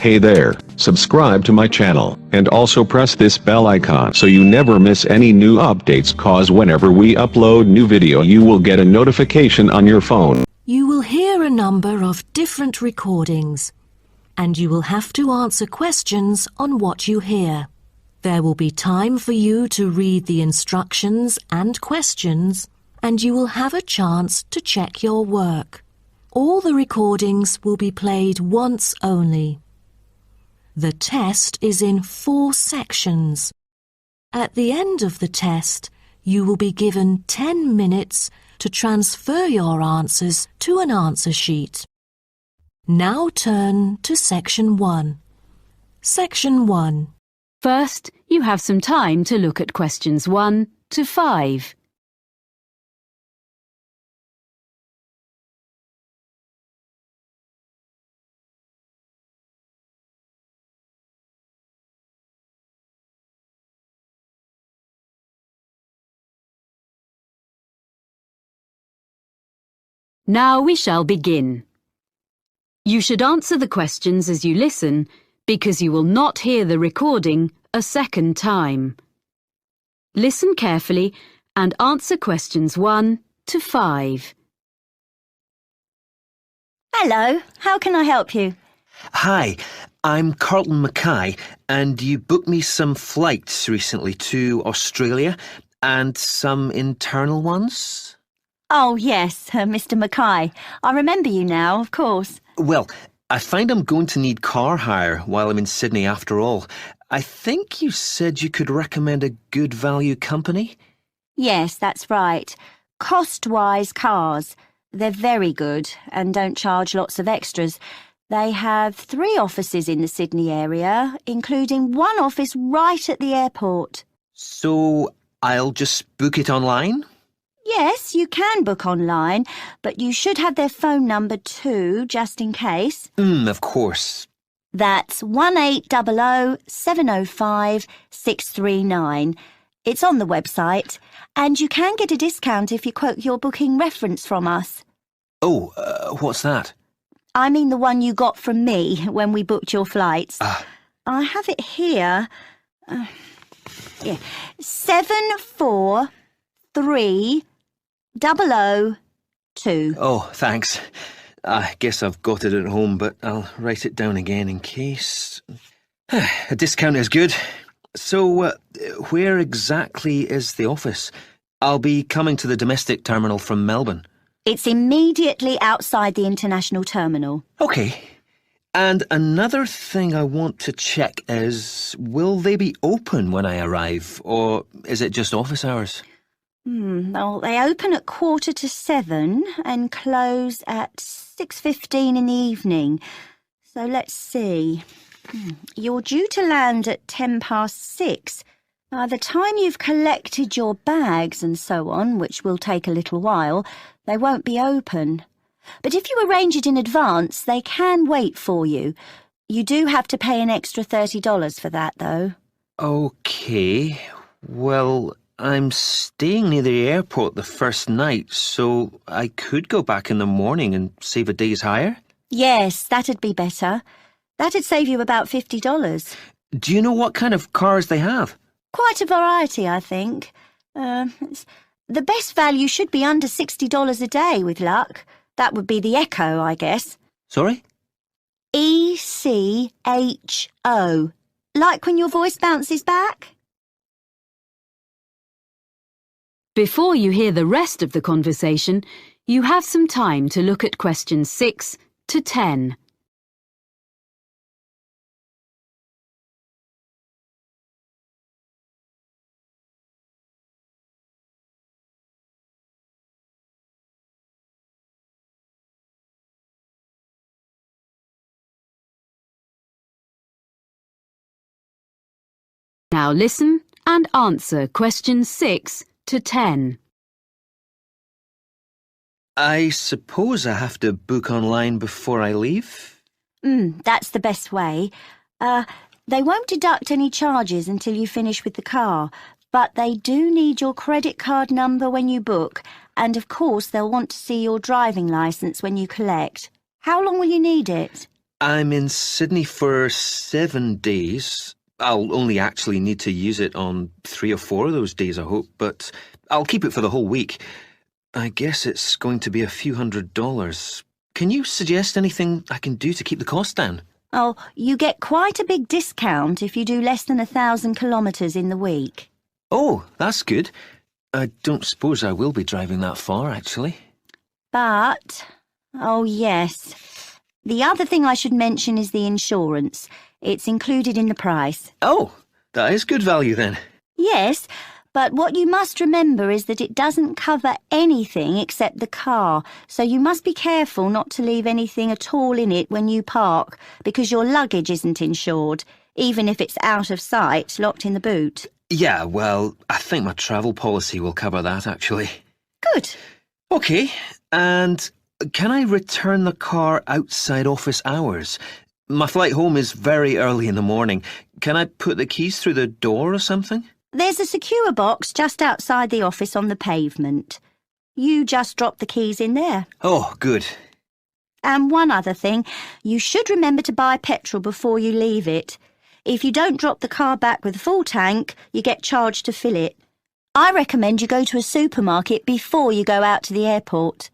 Hey there, subscribe to my channel, and also press this bell icon so you never miss any new updates, cause whenever we upload new video you will get a notification on your phone. You will hear a number of different recordings, and you will have to answer questions on what you hear. There will be time for you to read the instructions and questions, and you will have a chance to check your work. All the recordings will be played once only. The test is in 4 sections. At the end of the test, you will be given 10 minutes to transfer your answers to an answer sheet. Now turn to Section 1. Section 1. First, you have some time to look at questions 1 to 5. Now we shall begin. You should answer the questions as you listen, because you will not hear the recording a second time. Listen carefully and answer questions 1 to 5. Hello, how can I help you? Hi, I'm Carlton Mackay, and you booked me some flights recently to Australia and some internal ones? Oh, yes, Mr. Mackay. I remember you now, of course. Well, I find I'm going to need car hire while I'm in Sydney after all. I think you said you could recommend a good value company? Yes, that's right. Cost-wise cars. They're very good and don't charge lots of extras. They have 3 offices in the Sydney area, including one office right at the airport. So I'll just book it online? Yes, you can book online, but you should have their phone number too, just in case. Of course. That's 1800 705 639. It's on the website, and you can get a discount if you quote your booking reference from us. Oh, what's that? I mean the one you got from me when we booked your flights. I have it here. 743 002. Oh, thanks. I guess I've got it at home, but I'll write it down again in case. A discount is good. So, where exactly is the office? I'll be coming to the domestic terminal from Melbourne. It's immediately outside the international terminal. OK. And another thing I want to check is, will they be open when I arrive, or is it just office hours? Well, they open at 6:45 and close at 6:15 in the evening. So let's see. You're due to land at 6:10. By the time you've collected your bags and so on, which will take a little while, they won't be open. But if you arrange it in advance, they can wait for you. You do have to pay an extra $30 for that, though. OK. Well, I'm staying near the airport the first night, so I could go back in the morning and save a day's hire? Yes, that'd be better. That'd save you about $50. Do you know what kind of cars they have? Quite a variety, I think. The best value should be under $60 a day, with luck. That would be the Echo, I guess. Sorry? ECHO. Like when your voice bounces back? Before you hear the rest of the conversation, you have some time to look at questions 6 to 10. Now listen and answer questions 6 to 10. I suppose I have to book online before I leave? That's the best way. They won't deduct any charges until you finish with the car, but they do need your credit card number when you book, and of course they'll want to see your driving licence when you collect. How long will you need it? I'm in Sydney for 7 days. I'll only actually need to use it on 3 or 4 of those days, I hope, but I'll keep it for the whole week. I guess it's going to be a few $100s. Can you suggest anything I can do to keep the cost down? Oh, you get quite a big discount if you do less than 1,000 kilometres in the week. Oh, that's good. I don't suppose I will be driving that far, actually. But, oh yes, the other thing I should mention is the insurance. It's included in the price. Oh, that is good value then. Yes, but what you must remember is that it doesn't cover anything except the car, so you must be careful not to leave anything at all in it when you park, because your luggage isn't insured, even if it's out of sight, locked in the boot. Yeah, well, I think my travel policy will cover that, actually. Good. OK, and can I return the car outside office hours? My flight home is very early in the morning. Can I put the keys through the door or something? There's a secure box just outside the office on the pavement. You just drop the keys in there. Oh, good. And one other thing, you should remember to buy petrol before you leave it. If you don't drop the car back with a full tank, you get charged to fill it. I recommend you go to a supermarket before you go out to the airport.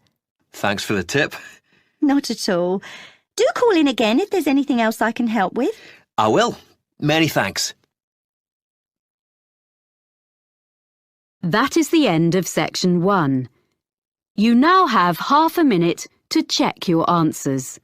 Thanks for the tip. Not at all. Do call in again if there's anything else I can help with. I will. Many thanks. That is the end of section 1. You now have half a minute to check your answers.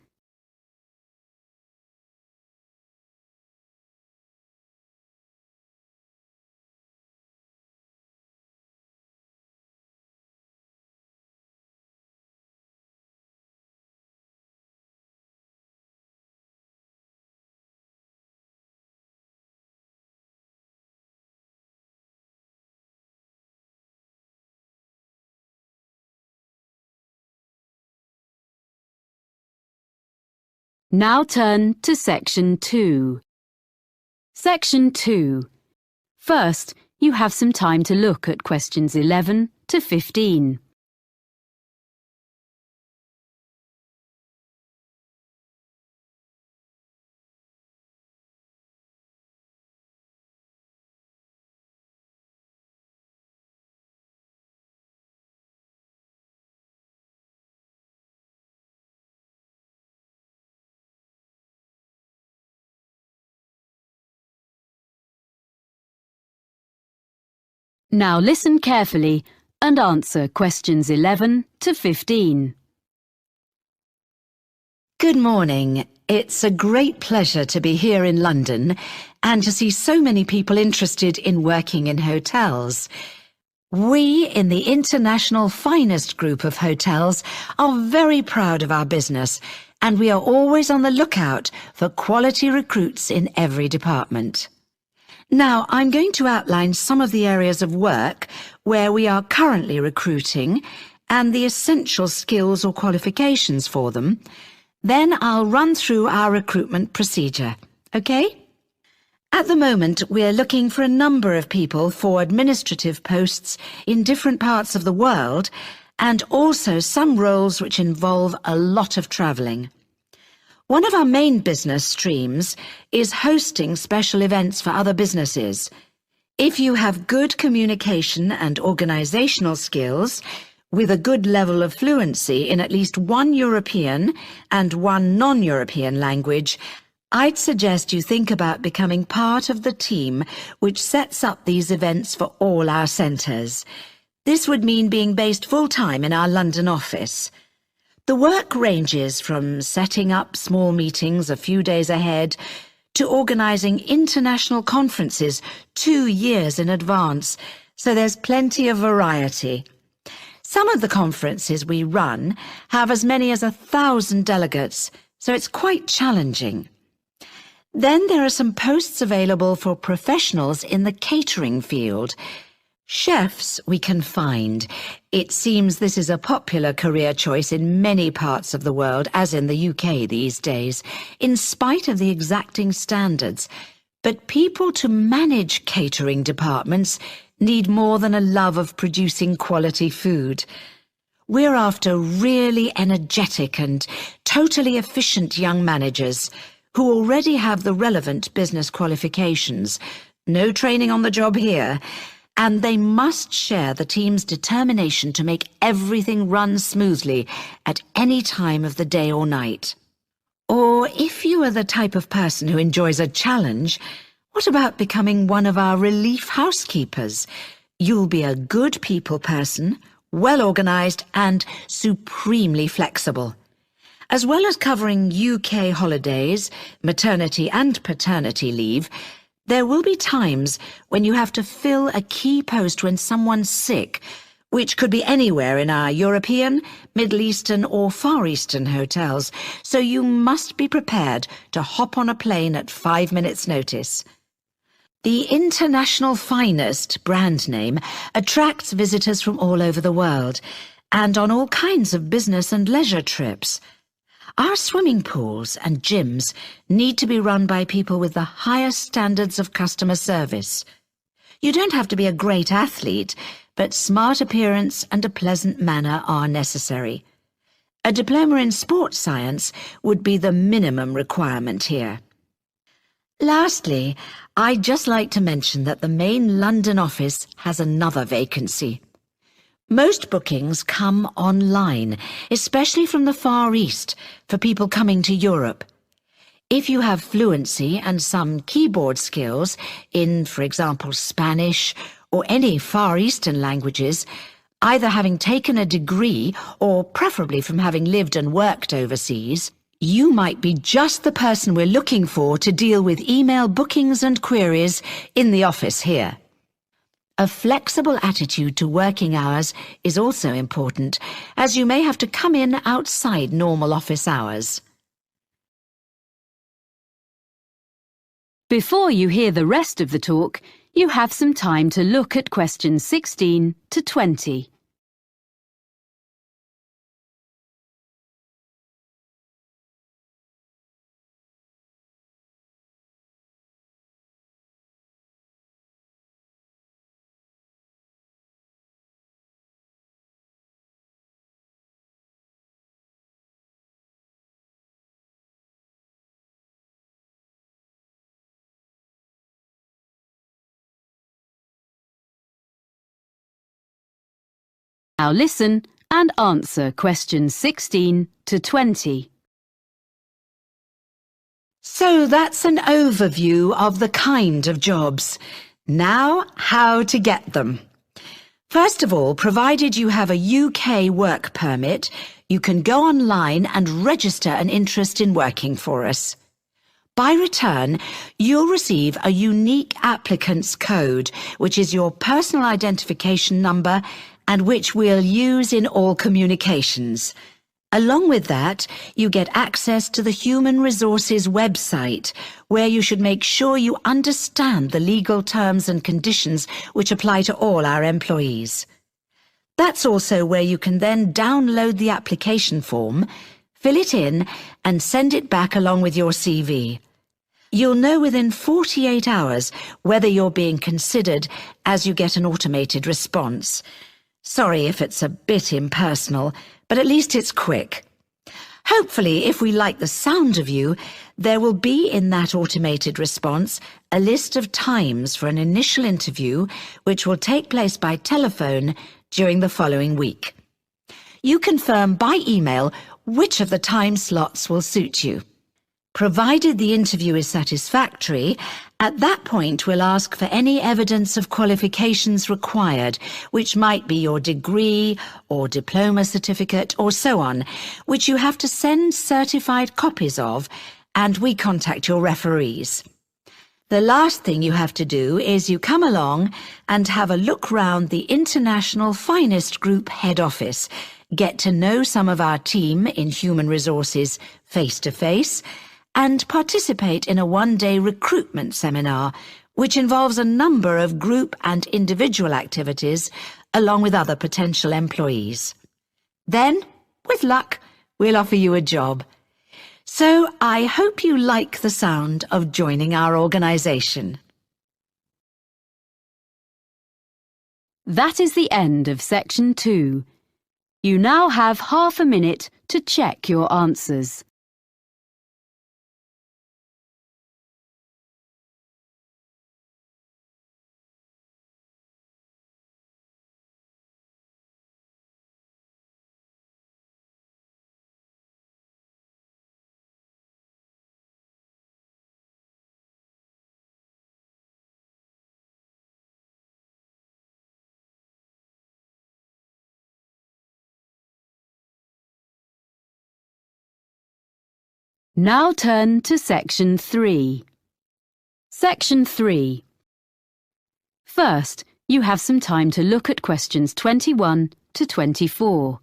Now turn to section 2. Section 2. First, you have some time to look at questions 11 to 15. Now listen carefully and answer questions 11 to 15. Good morning. It's a great pleasure to be here in London and to see so many people interested in working in hotels. We in the International Finest Group of Hotels are very proud of our business, and we are always on the lookout for quality recruits in every department. Now, I'm going to outline some of the areas of work where we are currently recruiting and the essential skills or qualifications for them. Then I'll run through our recruitment procedure, okay? At the moment, we're looking for a number of people for administrative posts in different parts of the world, and also some roles which involve a lot of travelling. One of our main business streams is hosting special events for other businesses. If you have good communication and organisational skills, with a good level of fluency in at least one European and one non-European language, I'd suggest you think about becoming part of the team which sets up these events for all our centres. This would mean being based full-time in our London office. The work ranges from setting up small meetings a few days ahead to organising international conferences 2 years in advance, so there's plenty of variety. Some of the conferences we run have as many as 1,000 delegates, so it's quite challenging. Then there are some posts available for professionals in the catering field. Chefs we can find. It seems this is a popular career choice in many parts of the world, as in the UK these days, in spite of the exacting standards. But people to manage catering departments need more than a love of producing quality food. We're after really energetic and totally efficient young managers who already have the relevant business qualifications, no training on the job here, and they must share the team's determination to make everything run smoothly at any time of the day or night. Or if you are the type of person who enjoys a challenge, what about becoming one of our relief housekeepers? You'll be a good people person, well-organised and supremely flexible. As well as covering UK holidays, maternity and paternity leave, there will be times when you have to fill a key post when someone's sick, which could be anywhere in our European, Middle Eastern or Far Eastern hotels, so you must be prepared to hop on a plane at 5 minutes' notice. The International Finest brand name attracts visitors from all over the world and on all kinds of business and leisure trips. Our swimming pools and gyms need to be run by people with the highest standards of customer service. You don't have to be a great athlete, but smart appearance and a pleasant manner are necessary. A diploma in sports science would be the minimum requirement here. Lastly, I'd just like to mention that the main London office has another vacancy. Most bookings come online, especially from the Far East, for people coming to Europe. If you have fluency and some keyboard skills in, for example, Spanish or any Far Eastern languages, either having taken a degree or preferably from having lived and worked overseas, you might be just the person we're looking for to deal with email bookings and queries in the office here. A flexible attitude to working hours is also important, as you may have to come in outside normal office hours. Before you hear the rest of the talk, you have some time to look at questions 16 to 20. Now listen and answer questions 16 to 20. So that's an overview of the kind of jobs. Now, how to get them. First of all, provided you have a UK work permit, you can go online and register an interest in working for us. By return, you'll receive a unique applicant's code, which is your personal identification number and which we'll use in all communications. Along with that, you get access to the Human Resources website, where you should make sure you understand the legal terms and conditions which apply to all our employees. That's also where you can then download the application form, fill it in, and send it back along with your CV. You'll know within 48 hours whether you're being considered as you get an automated response. Sorry if it's a bit impersonal, but at least it's quick. Hopefully, if we like the sound of you, there will be in that automated response a list of times for an initial interview which will take place by telephone during the following week. You confirm by email which of the time slots will suit you. Provided the interview is satisfactory, at that point we'll ask for any evidence of qualifications required, which might be your degree or diploma certificate or so on, which you have to send certified copies of, and we contact your referees. The last thing you have to do is you come along and have a look round the International Finest Group head office, get to know some of our team in human resources face-to-face, and participate in a one-day recruitment seminar, which involves a number of group and individual activities, along with other potential employees. Then, with luck, we'll offer you a job. So I hope you like the sound of joining our organisation. That is the end of section 2. You now have half a minute to check your answers. Now turn to Section 3. Section 3. First, you have some time to look at questions 21 to 24.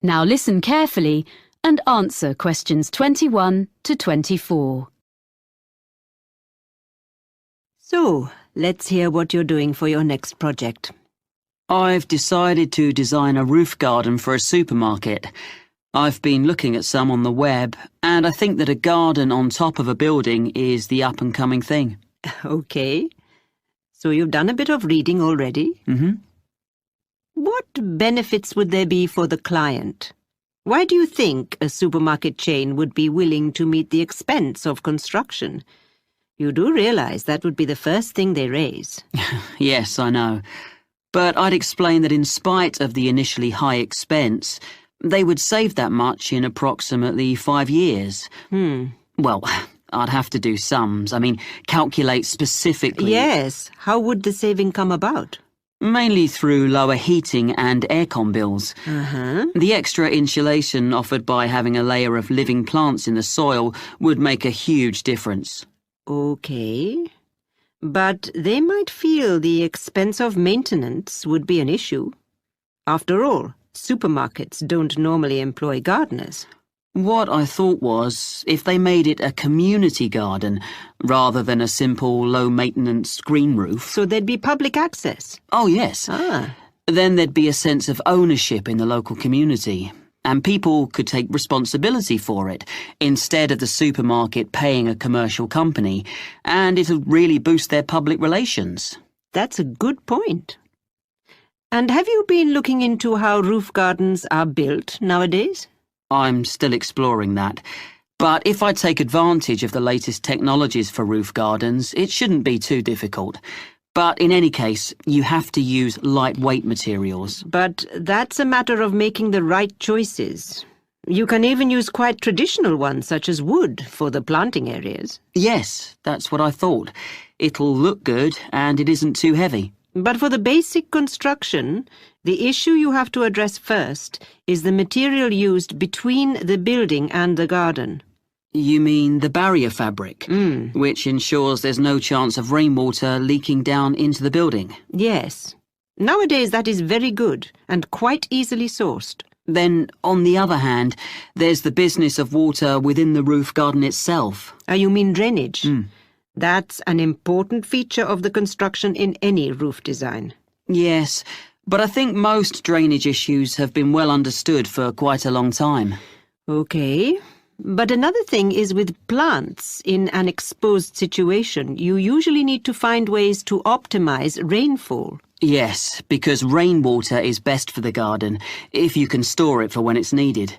Now listen carefully and answer questions 21 to 24. So, let's hear what you're doing for your next project. I've decided to design a roof garden for a supermarket. I've been looking at some on the web, and I think that a garden on top of a building is the up-and-coming thing. Okay. So you've done a bit of reading already? Mm-hmm. What benefits would there be for the client? Why do you think a supermarket chain would be willing to meet the expense of construction? You do realize that would be the first thing they raise. Yes, I know. But I'd explain that in spite of the initially high expense, they would save that much in approximately 5 years. Well, I'd have to do sums. I mean, calculate specifically. Yes. How would the saving come about? Mainly through lower heating and aircon bills. The extra insulation offered by having a layer of living plants in the soil would make a huge difference. Okay. But they might feel the expense of maintenance would be an issue. After all, supermarkets don't normally employ gardeners. What I thought was, if they made it a community garden, rather than a simple low-maintenance green roof. So there'd be public access? Oh, yes. Then there'd be a sense of ownership in the local community, and people could take responsibility for it, instead of the supermarket paying a commercial company, and it would really boost their public relations. That's a good point. And have you been looking into how roof gardens are built nowadays? I'm still exploring that. But if I take advantage of the latest technologies for roof gardens, it shouldn't be too difficult. But in any case, you have to use lightweight materials. But that's a matter of making the right choices. You can even use quite traditional ones, such as wood, for the planting areas. Yes, that's what I thought. It'll look good, and it isn't too heavy. But for the basic construction, the issue you have to address first is the material used between the building and the garden. You mean the barrier fabric, which ensures there's no chance of rainwater leaking down into the building? Yes. Nowadays that is very good and quite easily sourced. Then, on the other hand, there's the business of water within the roof garden itself. You mean drainage? That's an important feature of the construction in any roof design. Yes, but I think most drainage issues have been well understood for quite a long time. Okay. But another thing is with plants in an exposed situation, you usually need to find ways to optimize rainfall. Yes, because rainwater is best for the garden, if you can store it for when it's needed.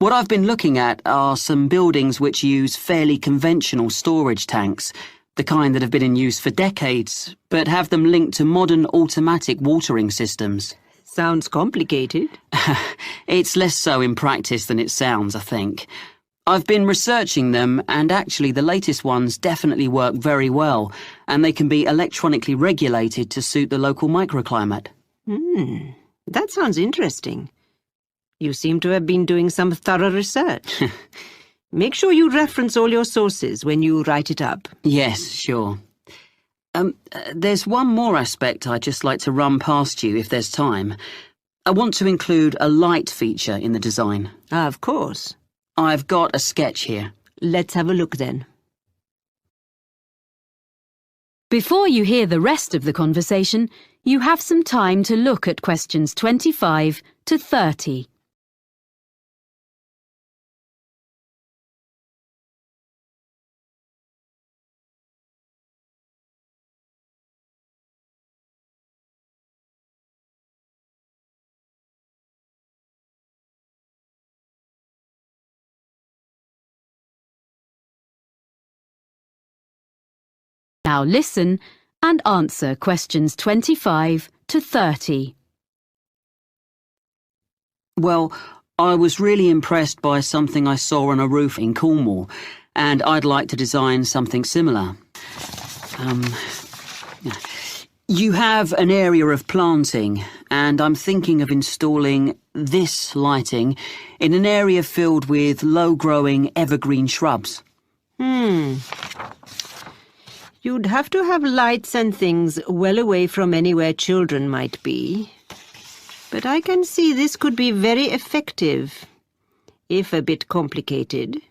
What I've been looking at are some buildings which use fairly conventional storage tanks, the kind that have been in use for decades, but have them linked to modern automatic watering systems. Sounds complicated. It's less so in practice than it sounds, I think. I've been researching them, and actually the latest ones definitely work very well, and they can be electronically regulated to suit the local microclimate. That sounds interesting. You seem to have been doing some thorough research. Make sure you reference all your sources when you write it up. Yes, sure. There's one more aspect I'd just like to run past you if there's time. I want to include a light feature in the design. Of course. I've got a sketch here. Let's have a look then. Before you hear the rest of the conversation, you have some time to look at questions 25 to 30. Now listen and answer questions 25 to 30. Well, I was really impressed by something I saw on a roof in Cornwall, and I'd like to design something similar. You have an area of planting, and I'm thinking of installing this lighting in an area filled with low-growing evergreen shrubs. You'd have to have lights and things well away from anywhere children might be. But I can see this could be very effective, if a bit complicated.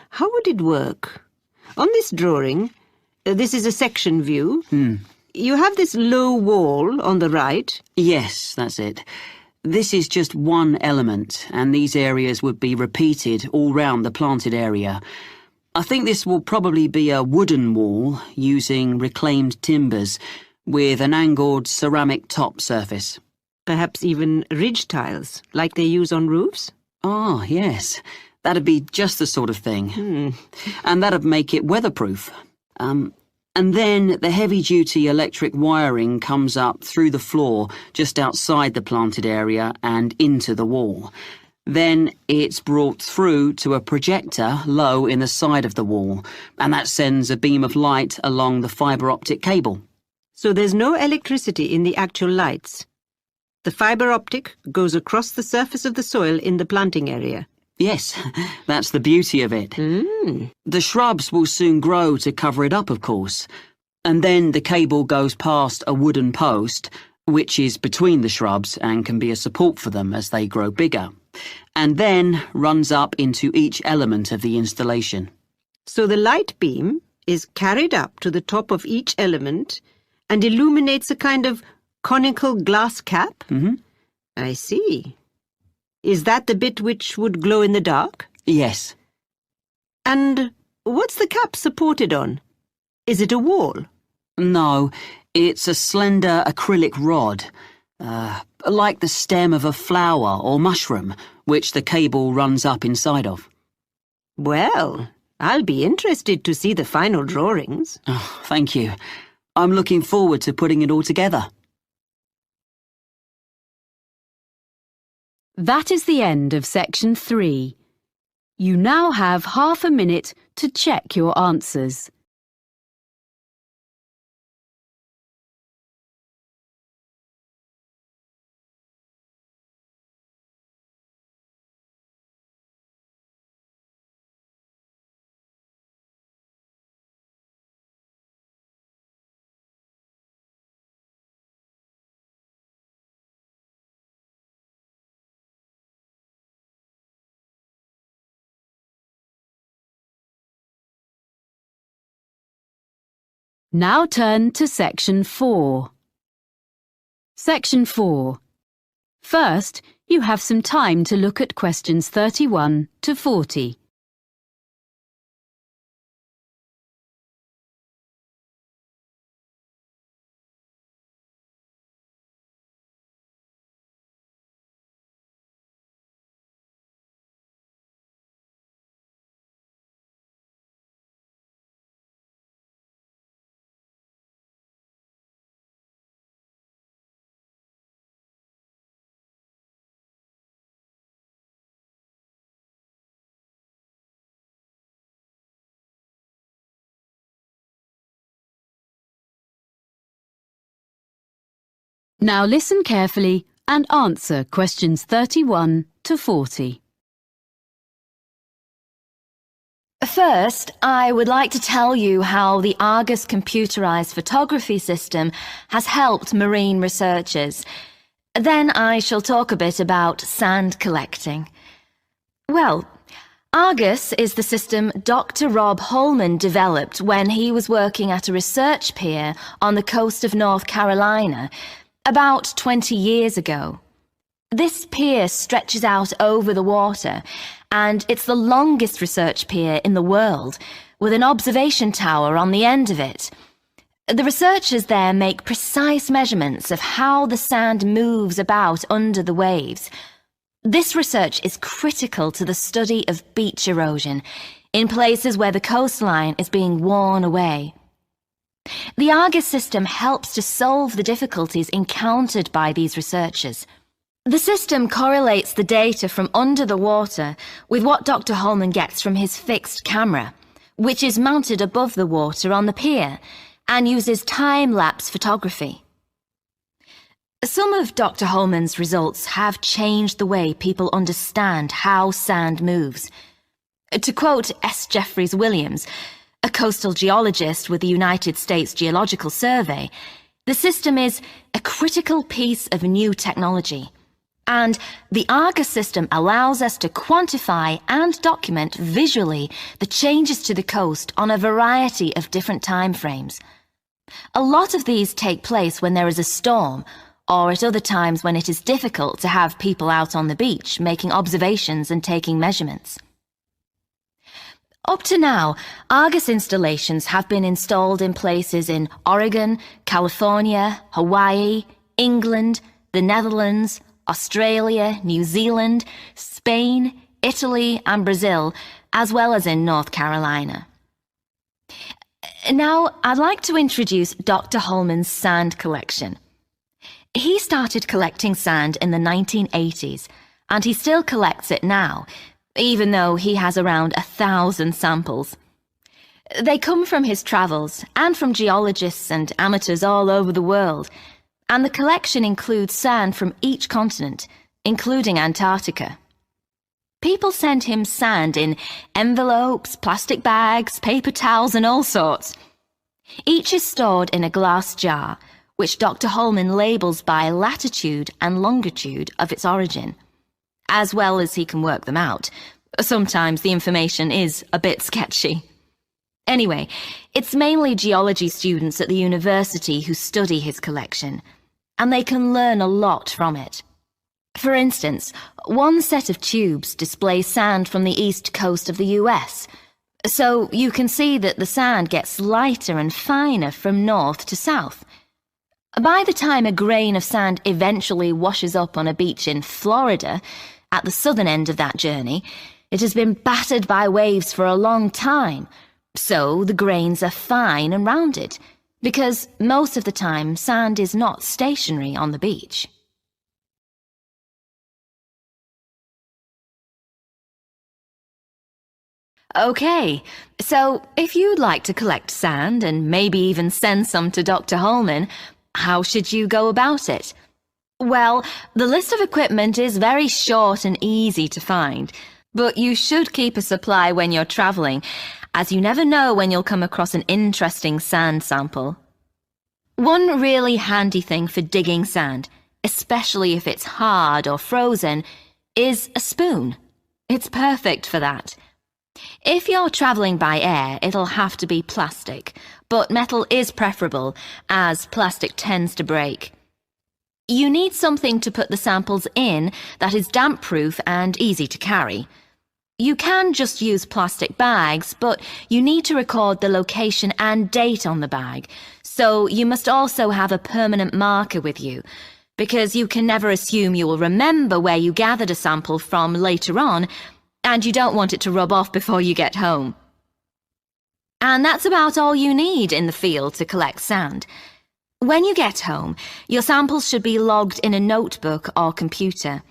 How would it work? On this drawing, this is a section view. You have this low wall on the right. Yes, that's it. This is just one element, and these areas would be repeated all round the planted area. I think this will probably be a wooden wall using reclaimed timbers with an angled ceramic top surface. Perhaps even ridge tiles, like they use on roofs? Ah, yes. That'd be just the sort of thing. And that'd make it weatherproof. And then the heavy-duty electric wiring comes up through the floor just outside the planted area and into the wall. Then it's brought through to a projector low in the side of the wall, and that sends a beam of light along the fibre optic cable. So there's no electricity in the actual lights. The fibre optic goes across the surface of the soil in the planting area. Yes, that's the beauty of it. The shrubs will soon grow to cover it up, of course, and then the cable goes past a wooden post, which is between the shrubs and can be a support for them as they grow bigger, and then runs up into each element of the installation. So the light beam is carried up to the top of each element and illuminates a kind of conical glass cap? I see. Is that the bit which would glow in the dark? Yes. And what's the cap supported on? Is it a wall? No, it's a slender acrylic rod, like the stem of a flower or mushroom, which the cable runs up inside of. Well, I'll be interested to see the final drawings. Oh, thank you. I'm looking forward to putting it all together. That is the end of section 3. You now have half a minute to check your answers. Now turn to section 4. Section 4. First, you have some time to look at questions 31 to 40. Now listen carefully and answer questions 31 to 40. First, I would like to tell you how the Argus computerized photography system has helped marine researchers. Then I shall talk a bit about sand collecting. Well, Argus is the system Dr. Rob Holman developed when he was working at a research pier on the coast of North Carolina about 20 years ago. This pier stretches out over the water, and it's the longest research pier in the world, with an observation tower on the end of it. The researchers there make precise measurements of how the sand moves about under the waves. This research is critical to the study of beach erosion in places where the coastline is being worn away. The Argus system helps to solve the difficulties encountered by these researchers. The system correlates the data from under the water with what Dr. Holman gets from his fixed camera, which is mounted above the water on the pier and uses time-lapse photography. Some of Dr. Holman's results have changed the way people understand how sand moves. To quote S. Jeffries Williams, a coastal geologist with the United States Geological Survey, the system is a critical piece of new technology, and the Argus system allows us to quantify and document visually the changes to the coast on a variety of different time frames. A lot of these take place when there is a storm, or at other times when it is difficult to have people out on the beach making observations and taking measurements. Up to now, Argus installations have been installed in places in Oregon, California, Hawaii, England, the Netherlands, Australia, New Zealand, Spain, Italy, and Brazil, as well as in North Carolina. Now, I'd like to introduce Dr. Holman's sand collection. He started collecting sand in the 1980s, and he still collects it now, even though he has around 1,000 samples. They come from his travels and from geologists and amateurs all over the world, and the collection includes sand from each continent, including Antarctica. People send him sand in envelopes, plastic bags, paper towels, and all sorts. Each is stored in a glass jar, which Dr. Holman labels by latitude and longitude of its origin, as well as he can work them out. Sometimes the information is a bit sketchy. Anyway, it's mainly geology students at the university who study his collection, and they can learn a lot from it. For instance, one set of tubes displays sand from the east coast of the US, so you can see that the sand gets lighter and finer from north to south. By the time a grain of sand eventually washes up on a beach in Florida, at the southern end of that journey, it has been battered by waves for a long time, so the grains are fine and rounded, because most of the time sand is not stationary on the beach. Okay, so if you'd like to collect sand and maybe even send some to Dr. Holman, how should you go about it? Well, the list of equipment is very short and easy to find, but you should keep a supply when you're traveling, as you never know when you'll come across an interesting sand sample. One really handy thing for digging sand, especially if it's hard or frozen, is a spoon. It's perfect for that. If you're traveling by air, it'll have to be plastic, but metal is preferable, as plastic tends to break. You need something to put the samples in that is damp-proof and easy to carry. You can just use plastic bags, but you need to record the location and date on the bag, so you must also have a permanent marker with you, because you can never assume you will remember where you gathered a sample from later on, and you don't want it to rub off before you get home. And that's about all you need in the field to collect sand. When you get home, your samples should be logged in a notebook or computer.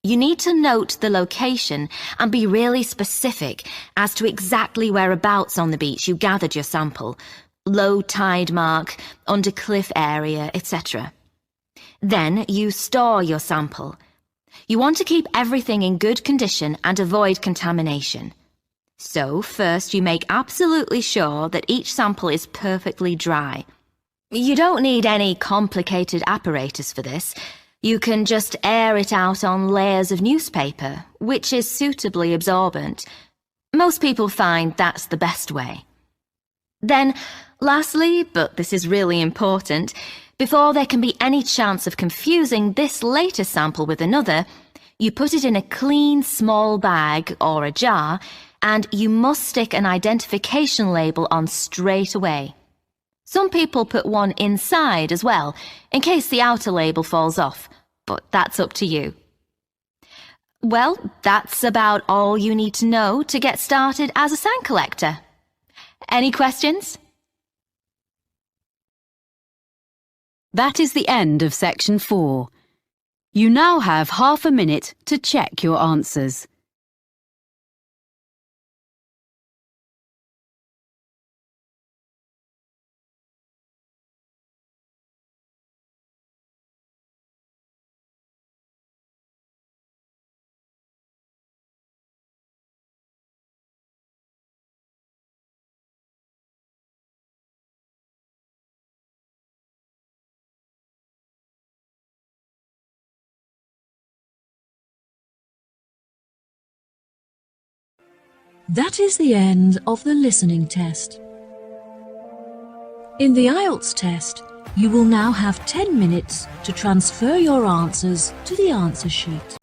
You need to note the location and be really specific as to exactly whereabouts on the beach you gathered your sample, low tide mark, under cliff area, etc. Then you store your sample. You want to keep everything in good condition and avoid contamination. So first you make absolutely sure that each sample is perfectly dry. You don't need any complicated apparatus for this. You can just air it out on layers of newspaper, which is suitably absorbent. Most people find that's the best way. Then, lastly, but this is really important, before there can be any chance of confusing this later sample with another, you put it in a clean small bag or a jar, and you must stick an identification label on straight away. Some people put one inside as well, in case the outer label falls off, but that's up to you. Well, that's about all you need to know to get started as a sign collector. Any questions? That is the end of section 4. You now have half a minute to check your answers. That is the end of the listening test. In the IELTS test, you will now have 10 minutes to transfer your answers to the answer sheet.